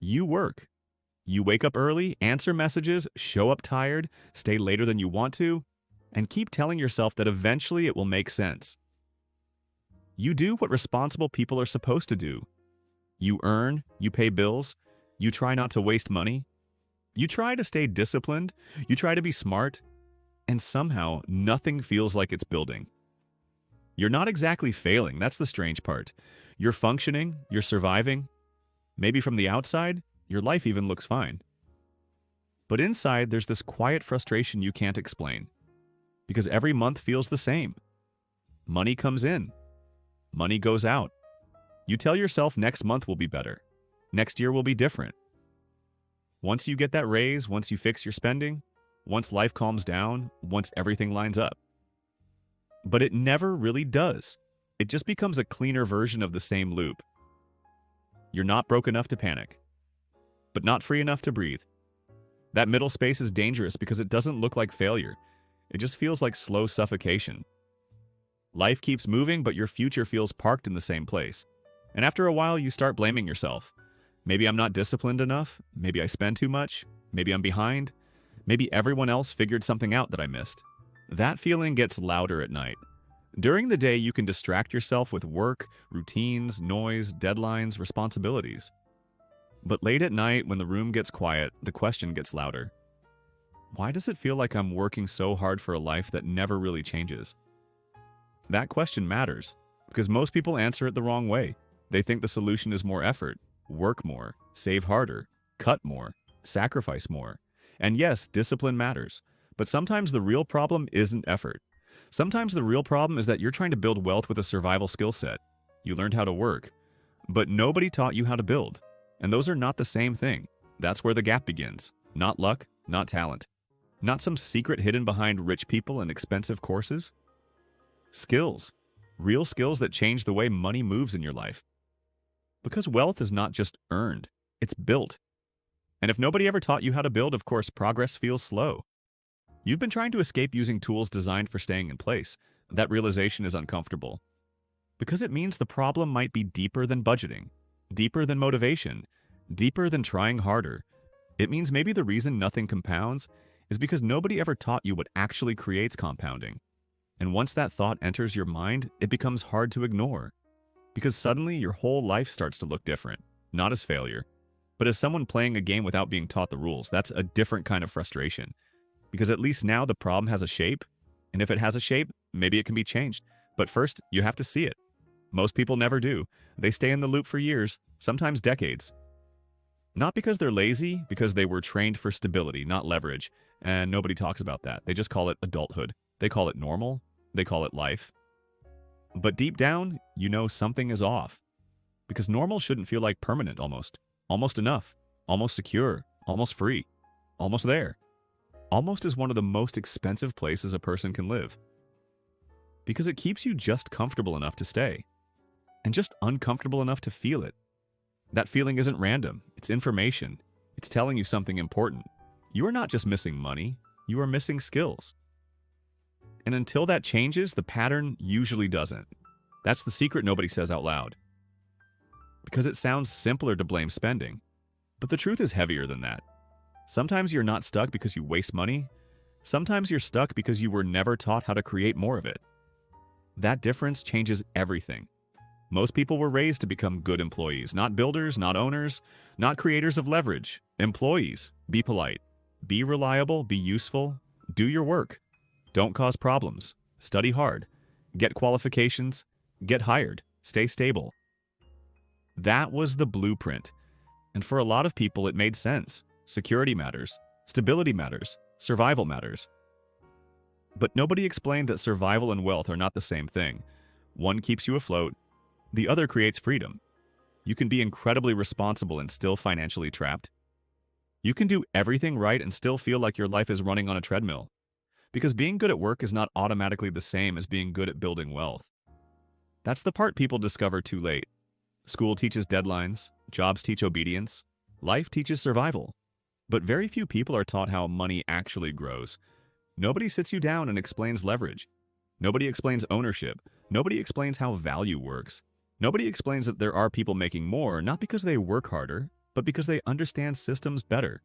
You work. You wake up early, answer messages, show up tired, stay later than you want to, and keep telling yourself that eventually it will make sense. You do what responsible people are supposed to do. You earn, you pay bills, you try not to waste money, you try to stay disciplined, you try to be smart, and somehow nothing feels like it's building. You're not exactly failing, that's the strange part. You're functioning, you're surviving. Maybe from the outside, your life even looks fine. But inside, there's this quiet frustration you can't explain. Because every month feels the same. Money comes in. Money goes out. You tell yourself next month will be better. Next year will be different. Once you get that raise, once you fix your spending, once life calms down, once everything lines up. But it never really does. It just becomes a cleaner version of the same loop. You're not broke enough to panic, but not free enough to breathe. That middle space is dangerous because it doesn't look like failure. It just feels like slow suffocation. Life keeps moving, but your future feels parked in the same place. And after a while, you start blaming yourself. Maybe I'm not disciplined enough. Maybe I spend too much. Maybe I'm behind. Maybe everyone else figured something out that I missed. That feeling gets louder at night. During the day, you can distract yourself with work, routines, noise, deadlines, responsibilities. But late at night, when the room gets quiet, the question gets louder. Why does it feel like I'm working so hard for a life that never really changes? That question matters, because most people answer it the wrong way. They think the solution is more effort, work more, save harder, cut more, sacrifice more. And yes, discipline matters. But sometimes the real problem isn't effort. Sometimes the real problem is that you're trying to build wealth with a survival skill set. You learned how to work, but nobody taught you how to build. And those are not the same thing. That's where the gap begins. Not luck, not talent. Not some secret hidden behind rich people and expensive courses. Skills. Real skills that change the way money moves in your life. Because wealth is not just earned, it's built. And if nobody ever taught you how to build, of course, progress feels slow. You've been trying to escape using tools designed for staying in place. That realization is uncomfortable. Because it means the problem might be deeper than budgeting, deeper than motivation, deeper than trying harder. It means maybe the reason nothing compounds is because nobody ever taught you what actually creates compounding. And once that thought enters your mind, it becomes hard to ignore. Because suddenly your whole life starts to look different, not as failure, but as someone playing a game without being taught the rules. That's a different kind of frustration. Because at least now the problem has a shape, and if it has a shape, maybe it can be changed. But first, you have to see it. Most people never do. They stay in the loop for years, sometimes decades. Not because they're lazy, because they were trained for stability, not leverage. And nobody talks about that. They just call it adulthood. They call it normal. They call it life. But deep down, you know something is off. Because normal shouldn't feel like permanent almost. Almost enough. Almost secure. Almost free. Almost there. Almost is one of the most expensive places a person can live. Because it keeps you just comfortable enough to stay. And just uncomfortable enough to feel it. That feeling isn't random. It's information. It's telling you something important. You are not just missing money. You are missing skills. And until that changes, the pattern usually doesn't. That's the secret nobody says out loud. Because it sounds simpler to blame spending. But the truth is heavier than that. Sometimes you're not stuck because you waste money. Sometimes you're stuck because you were never taught how to create more of it. That difference changes everything. Most people were raised to become good employees, not builders, not owners, not creators of leverage. Employees. Be polite. Be reliable, be useful, do your work. Don't cause problems. Study hard. Get qualifications. Get hired. Stay stable. That was the blueprint. And for a lot of people, it made sense. Security matters. Stability matters. Survival matters. But nobody explained that survival and wealth are not the same thing. One keeps you afloat. The other creates freedom. You can be incredibly responsible and still financially trapped. You can do everything right and still feel like your life is running on a treadmill. Because being good at work is not automatically the same as being good at building wealth. That's the part people discover too late. School teaches deadlines, jobs teach obedience, life teaches survival. But very few people are taught how money actually grows. Nobody sits you down and explains leverage. Nobody explains ownership. Nobody explains how value works. Nobody explains that there are people making more, not because they work harder, but because they understand systems better.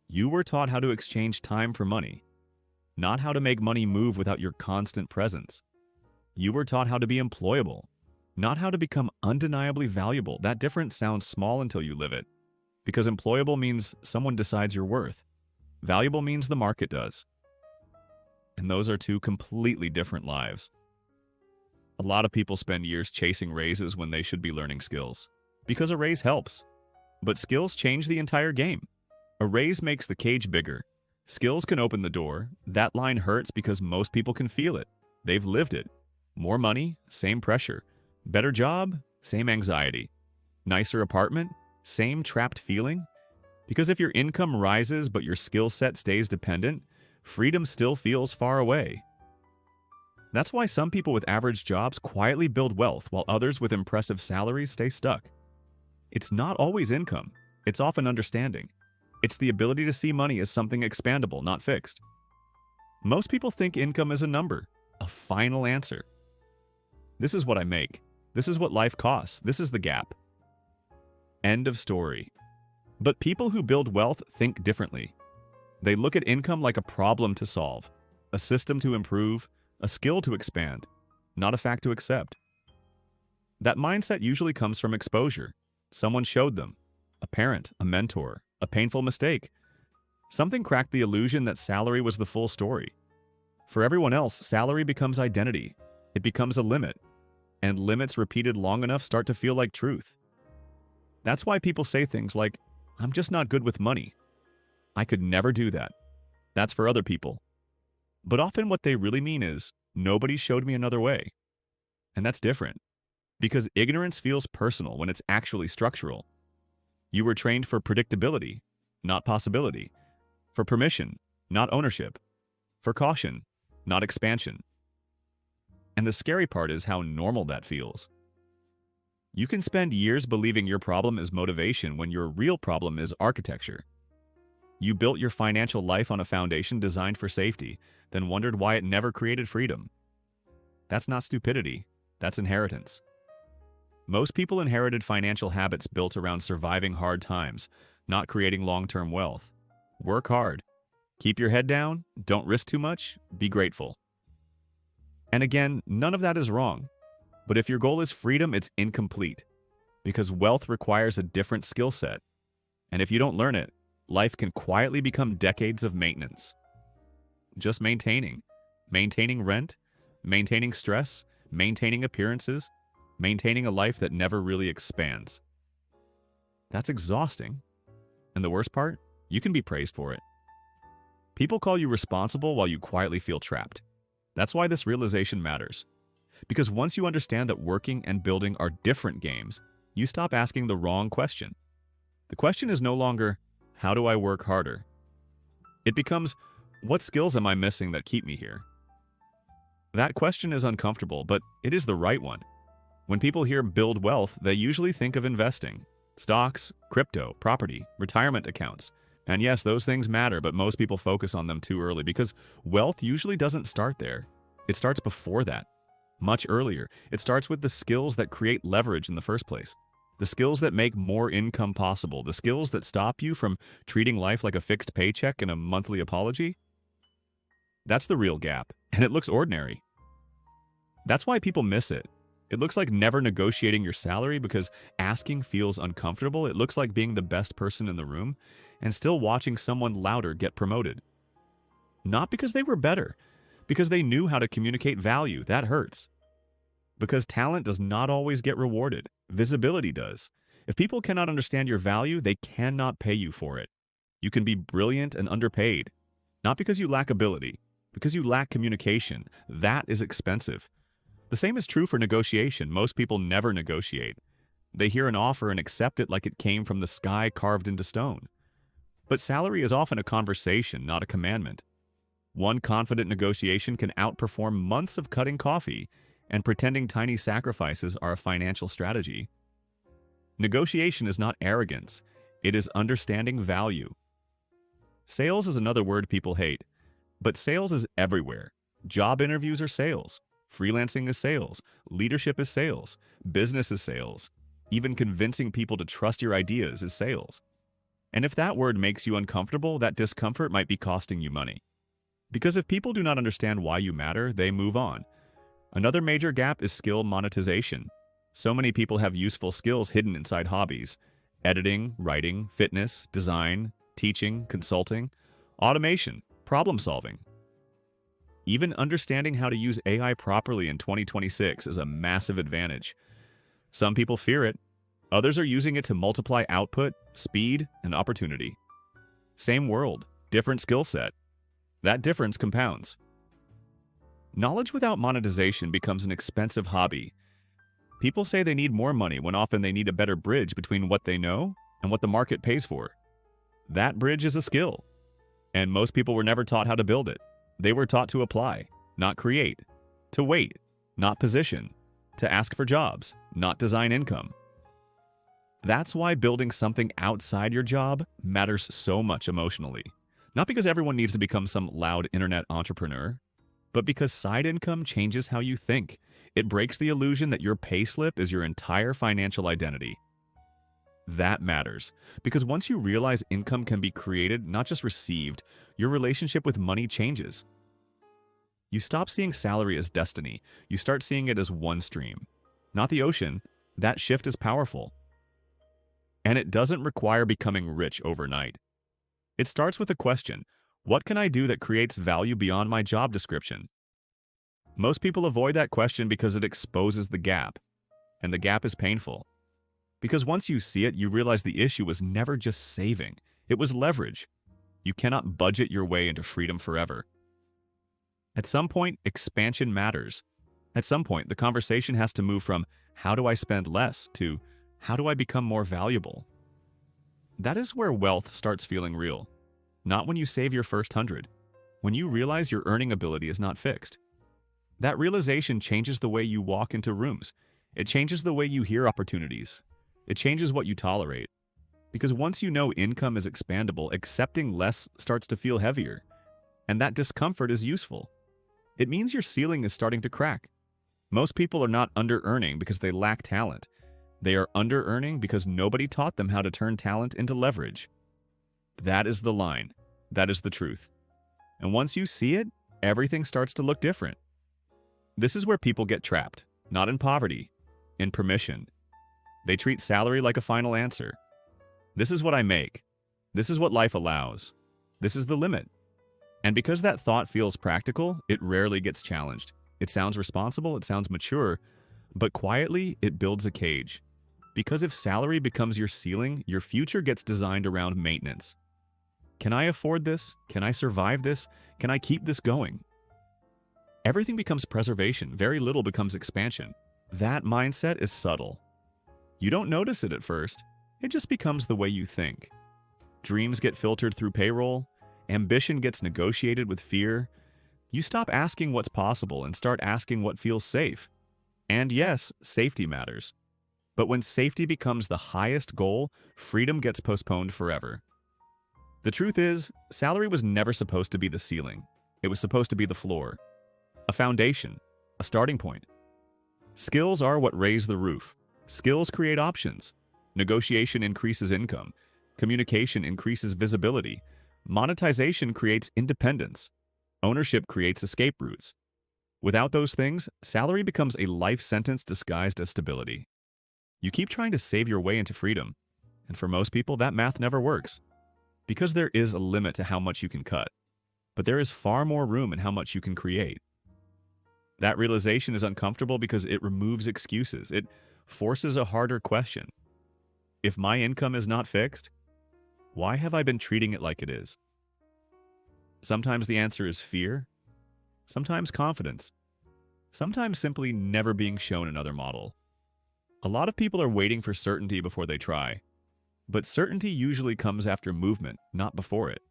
You were taught how to exchange time for money, not how to make money move without your constant presence. You were taught how to be employable, not how to become undeniably valuable. That difference sounds small until you live it, because employable means someone decides your worth. Valuable means the market does. And those are two completely different lives. A lot of people spend years chasing raises when they should be learning skills, because a raise helps. But skills change the entire game. A raise makes the cage bigger. Skills can open the door. That line hurts because most people can feel it. They've lived it. More money, same pressure. Better job, same anxiety. Nicer apartment, same trapped feeling. Because if your income rises but your skill set stays dependent, freedom still feels far away. That's why some people with average jobs quietly build wealth while others with impressive salaries stay stuck. It's not always income. It's often understanding. It's the ability to see money as something expandable, not fixed. Most people think income is a number, a final answer. This is what I make. This is what life costs. This is the gap. End of story. But people who build wealth think differently. They look at income like a problem to solve, a system to improve, a skill to expand, not a fact to accept. That mindset usually comes from exposure. Someone showed them, a parent, a mentor, a painful mistake. Something cracked the illusion that salary was the full story. For everyone else, salary becomes identity. It becomes a limit. And limits repeated long enough start to feel like truth. That's why people say things like, "I'm just not good with money. I could never do that. That's for other people." But often what they really mean is, "Nobody showed me another way." And that's different. Because ignorance feels personal when it's actually structural. You were trained for predictability, not possibility. For permission, not ownership. For caution, not expansion. And the scary part is how normal that feels. You can spend years believing your problem is motivation when your real problem is architecture. You built your financial life on a foundation designed for safety, then wondered why it never created freedom. That's not stupidity, that's inheritance. Most people inherited financial habits built around surviving hard times, not creating long-term wealth. Work hard. Keep your head down, don't risk too much, be grateful. And again, none of that is wrong. But if your goal is freedom, it's incomplete. Because wealth requires a different skill set. And if you don't learn it, life can quietly become decades of maintenance. Just maintaining. Maintaining rent, maintaining stress, maintaining appearances, maintaining a life that never really expands. That's exhausting. And the worst part, you can be praised for it. People call you responsible while you quietly feel trapped. That's why this realization matters. Because once you understand that working and building are different games, you stop asking the wrong question. The question is no longer, how do I work harder? It becomes, what skills am I missing that keep me here? That question is uncomfortable, but it is the right one. When people hear build wealth, they usually think of investing. Stocks, crypto, property, retirement accounts. And yes, those things matter, but most people focus on them too early because wealth usually doesn't start there. It starts before that. Much earlier. It starts with the skills that create leverage in the first place. The skills that make more income possible. The skills that stop you from treating life like a fixed paycheck and a monthly apology. That's the real gap, and it looks ordinary. That's why people miss it. It looks like never negotiating your salary because asking feels uncomfortable. It looks like being the best person in the room and still watching someone louder get promoted. Not because they were better, because they knew how to communicate value. That hurts. Because talent does not always get rewarded. Visibility does. If people cannot understand your value, they cannot pay you for it. You can be brilliant and underpaid. Not because you lack ability, because you lack communication. That is expensive. The same is true for negotiation. Most people never negotiate. They hear an offer and accept it like it came from the sky carved into stone. But salary is often a conversation, not a commandment. One confident negotiation can outperform months of cutting coffee and pretending tiny sacrifices are a financial strategy. Negotiation is not arrogance. It is understanding value. Sales is another word people hate, but sales is everywhere. Job interviews are sales. Freelancing is sales. Leadership is sales. Business is sales. Even convincing people to trust your ideas is sales. And if that word makes you uncomfortable, that discomfort might be costing you money. Because if people do not understand why you matter, they move on. Another major gap is skill monetization. So many people have useful skills hidden inside hobbies: editing, writing, fitness, design, teaching, consulting, automation, problem solving. Even understanding how to use AI properly in 2026 is a massive advantage. Some people fear it, others are using it to multiply output, speed, and opportunity. Same world, different skill set. That difference compounds. Knowledge without monetization becomes an expensive hobby. People say they need more money when often they need a better bridge between what they know and what the market pays for. That bridge is a skill, and most people were never taught how to build it. They were taught to apply, not create, to wait, not position, to ask for jobs, not design income. That's why building something outside your job matters so much emotionally. Not because everyone needs to become some loud internet entrepreneur, but because side income changes how you think. It breaks the illusion that your payslip is your entire financial identity. That matters, because once you realize income can be created, not just received, your relationship with money changes. You stop seeing salary as destiny. You start seeing it as one stream, not the ocean. That shift is powerful. And it doesn't require becoming rich overnight. It starts with a question: what can I do that creates value beyond my job description? Most people avoid that question because it exposes the gap, and the gap is painful. Because once you see it, you realize the issue was never just saving. It was leverage. You cannot budget your way into freedom forever. At some point, expansion matters. At some point, the conversation has to move from "how do I spend less" to "how do I become more valuable?" That is where wealth starts feeling real. Not when you save your first 100. When you realize your earning ability is not fixed. That realization changes the way you walk into rooms. It changes the way you hear opportunities. It changes what you tolerate. Because once you know income is expandable, accepting less starts to feel heavier. And that discomfort is useful. It means your ceiling is starting to crack. Most people are not under-earning because they lack talent. They are under-earning because nobody taught them how to turn talent into leverage. That is the line. That is the truth. And once you see it, everything starts to look different. This is where people get trapped, not in poverty, in permission. They treat salary like a final answer. This is what I make. This is what life allows. This is the limit. And because that thought feels practical, it rarely gets challenged. It sounds responsible, it sounds mature, but quietly, it builds a cage. Because if salary becomes your ceiling, your future gets designed around maintenance. Can I afford this? Can I survive this? Can I keep this going? Everything becomes preservation. Very little becomes expansion. That mindset is subtle. You don't notice it at first. It just becomes the way you think. Dreams get filtered through payroll. Ambition gets negotiated with fear. You stop asking what's possible and start asking what feels safe. And yes, safety matters. But when safety becomes the highest goal, freedom gets postponed forever. The truth is, salary was never supposed to be the ceiling. It was supposed to be the floor. A foundation. A starting point. Skills are what raise the roof. Skills create options. Negotiation increases income. Communication increases visibility. Monetization creates independence. Ownership creates escape routes. Without those things, salary becomes a life sentence disguised as stability. You keep trying to save your way into freedom, and for most people, that math never works. Because there is a limit to how much you can cut, but there is far more room in how much you can create. That realization is uncomfortable because it removes excuses. It forces a harder question. If my income is not fixed, why have I been treating it like it is? Sometimes the answer is fear, sometimes confidence, sometimes simply never being shown another model. A lot of people are waiting for certainty before they try, but certainty usually comes after movement, not before it.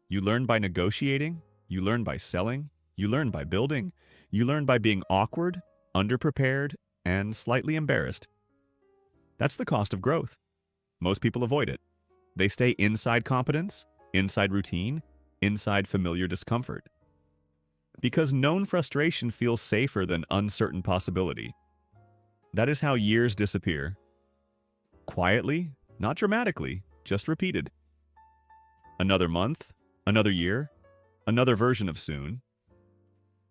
You learn by negotiating, you learn by selling, you learn by building, you learn by being awkward, underprepared, and slightly embarrassed. That's the cost of growth. Most people avoid it. They stay inside competence, inside routine, inside familiar discomfort. Because known frustration feels safer than uncertain possibility. That is how years disappear. Quietly, not dramatically, just repeated. Another month, another year, another version of soon.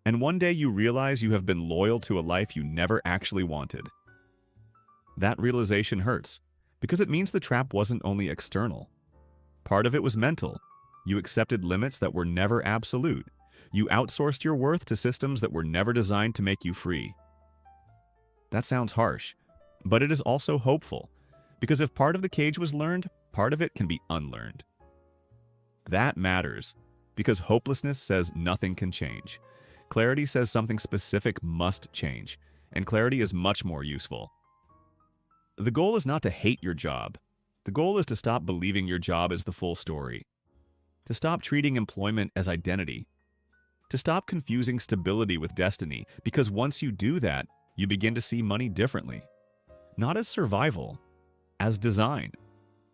And one day you realize you have been loyal to a life you never actually wanted. That realization hurts, because it means the trap wasn't only external. Part of it was mental. You accepted limits that were never absolute. You outsourced your worth to systems that were never designed to make you free. That sounds harsh, but it is also hopeful, because if part of the cage was learned, part of it can be unlearned. That matters, because hopelessness says nothing can change. Clarity says something specific must change, and clarity is much more useful. The goal is not to hate your job. The goal is to stop believing your job is the full story. To stop treating employment as identity. To stop confusing stability with destiny, because once you do that, you begin to see money differently. Not as survival, as design.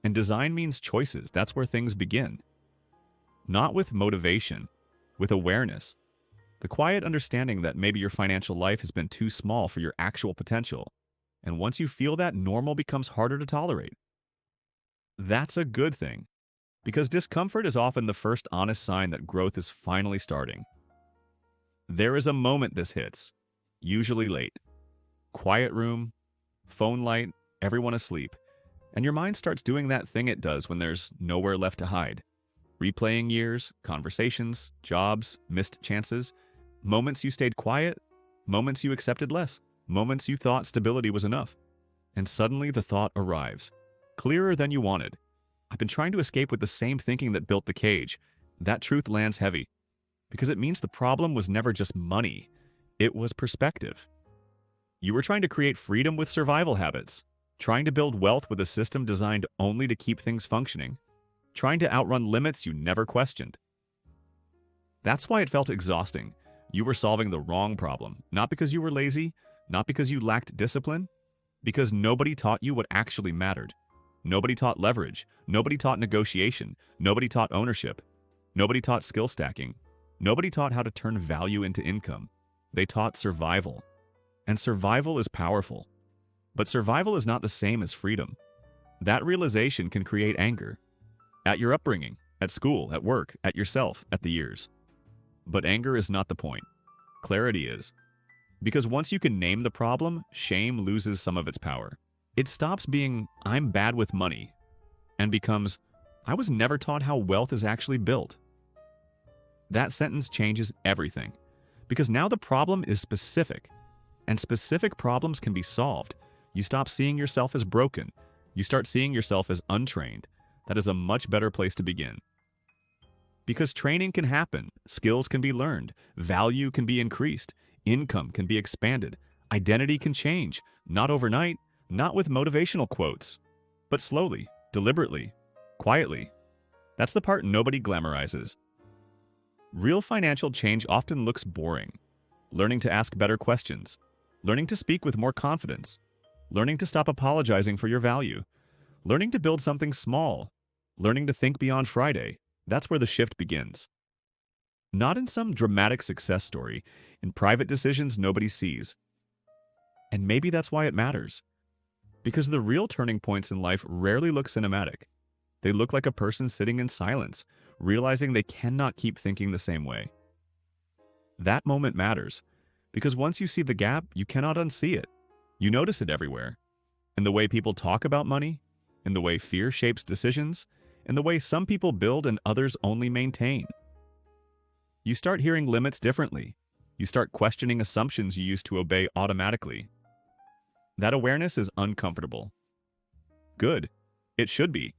And design means choices. That's where things begin. Not with motivation, with awareness. The quiet understanding that maybe your financial life has been too small for your actual potential. And once you feel that, normal becomes harder to tolerate. That's a good thing, because discomfort is often the first honest sign that growth is finally starting. There is a moment this hits, usually late. Quiet room, phone light, everyone asleep, and your mind starts doing that thing it does when there's nowhere left to hide. Replaying years, conversations, jobs, missed chances, moments you stayed quiet, moments you accepted less, moments you thought stability was enough. And suddenly the thought arrives, clearer than you wanted. I've been trying to escape with the same thinking that built the cage. That truth lands heavy, because it means the problem was never just money, it was perspective. You were trying to create freedom with survival habits, trying to build wealth with a system designed only to keep things functioning, trying to outrun limits you never questioned. That's why it felt exhausting. You were solving the wrong problem, not because you were lazy, not because you lacked discipline, because nobody taught you what actually mattered. Nobody taught leverage, nobody taught negotiation, nobody taught ownership, nobody taught skill stacking, nobody taught how to turn value into income. They taught survival. And survival is powerful. But survival is not the same as freedom. That realization can create anger. At your upbringing, at school, at work, at yourself, at the years. But anger is not the point. Clarity is. Because once you can name the problem, shame loses some of its power. It stops being, I'm bad with money, and becomes, I was never taught how wealth is actually built. That sentence changes everything, because now the problem is specific, and specific problems can be solved. You stop seeing yourself as broken. You start seeing yourself as untrained. That is a much better place to begin. Because training can happen, skills can be learned, value can be increased, income can be expanded, identity can change, not overnight, not with motivational quotes, but slowly, deliberately, quietly. That's the part nobody glamorizes. Real financial change often looks boring. Learning to ask better questions, learning to speak with more confidence, learning to stop apologizing for your value, learning to build something small, learning to think beyond Friday. That's where the shift begins. Not in some dramatic success story, in private decisions nobody sees. And maybe that's why it matters. Because the real turning points in life rarely look cinematic. They look like a person sitting in silence, realizing they cannot keep thinking the same way. That moment matters, because once you see the gap, you cannot unsee it. You notice it everywhere. In the way people talk about money, in the way fear shapes decisions, in the way some people build and others only maintain. You start hearing limits differently. You start questioning assumptions you used to obey automatically. That awareness is uncomfortable. Good. It should be.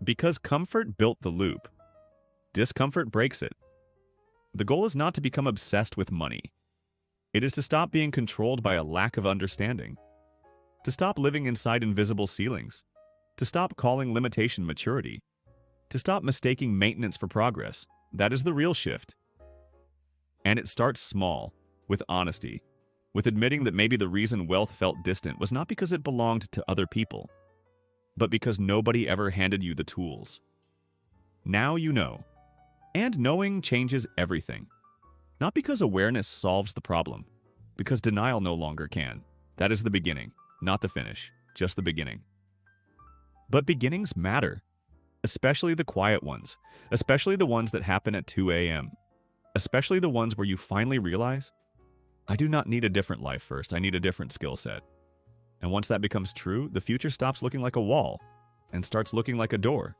Because comfort built the loop. Discomfort breaks it. The goal is not to become obsessed with money. It is to stop being controlled by a lack of understanding. To stop living inside invisible ceilings. To stop calling limitation maturity. To stop mistaking maintenance for progress. That is the real shift. And it starts small, with honesty, with admitting that maybe the reason wealth felt distant was not because it belonged to other people, but because nobody ever handed you the tools. Now you know. And knowing changes everything. Not because awareness solves the problem, because denial no longer can. That is the beginning, not the finish, just the beginning. But beginnings matter, especially the quiet ones, especially the ones that happen at 2 a.m., especially the ones where you finally realize, I do not need a different life first, I need a different skill set. And once that becomes true, the future stops looking like a wall and starts looking like a door.